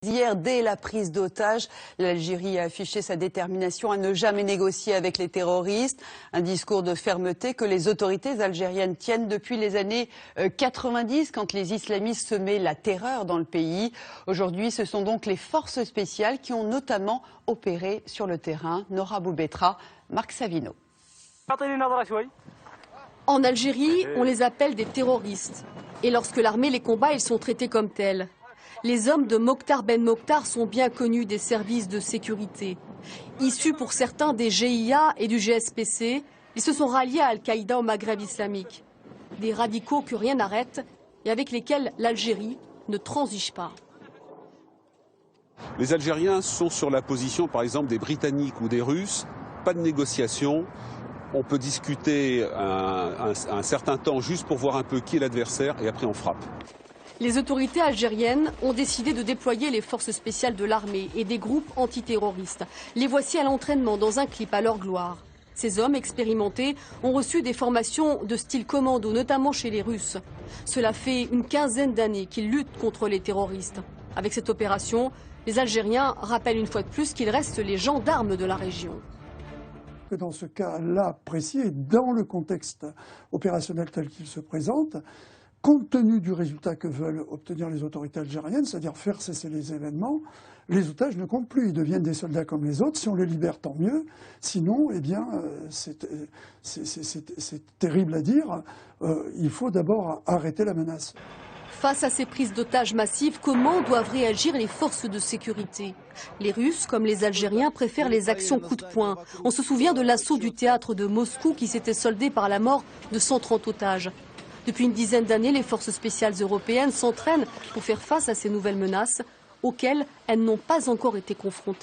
Hier, dès la prise d'otages, l'Algérie a affiché sa détermination à ne jamais négocier avec les terroristes. Un discours de fermeté que les autorités algériennes tiennent depuis les années 90, quand les islamistes semaient la terreur dans le pays. Aujourd'hui, ce sont donc les forces spéciales qui ont notamment opéré sur le terrain. Nora Boubetra, Marc Savino. En Algérie, on les appelle des terroristes. Et lorsque l'armée les combat, ils sont traités comme tels. Les hommes de Mokhtar Ben Mokhtar sont bien connus des services de sécurité. Issus pour certains des GIA et du GSPC, ils se sont ralliés à Al-Qaïda au Maghreb islamique. Des radicaux que rien n'arrête et avec lesquels l'Algérie ne transige pas. Les Algériens sont sur la position, par exemple, des Britanniques ou des Russes. Pas de négociation. On peut discuter un certain temps juste pour voir un peu qui est l'adversaire et après on frappe. Les autorités algériennes ont décidé de déployer les forces spéciales de l'armée et des groupes antiterroristes. Les voici à l'entraînement dans un clip à leur gloire. Ces hommes expérimentés ont reçu des formations de style commando, notamment chez les Russes. Cela fait une quinzaine d'années qu'ils luttent contre les terroristes. Avec cette opération, les Algériens rappellent une fois de plus qu'ils restent les gendarmes de la région. Dans ce cas-là précis et dans le contexte opérationnel tel qu'il se présente, compte tenu du résultat que veulent obtenir les autorités algériennes, c'est-à-dire faire cesser les événements, les otages ne comptent plus. Ils deviennent des soldats comme les autres. Si on les libère, tant mieux. Sinon, eh bien, c'est terrible à dire. Il faut d'abord arrêter la menace. Face à ces prises d'otages massives, comment doivent réagir les forces de sécurité? Les Russes, comme les Algériens, préfèrent les actions coup de poing. On se souvient de l'assaut du théâtre de Moscou qui s'était soldé par la mort de 130 otages. Depuis une dizaine d'années, les forces spéciales européennes s'entraînent pour faire face à ces nouvelles menaces auxquelles elles n'ont pas encore été confrontées.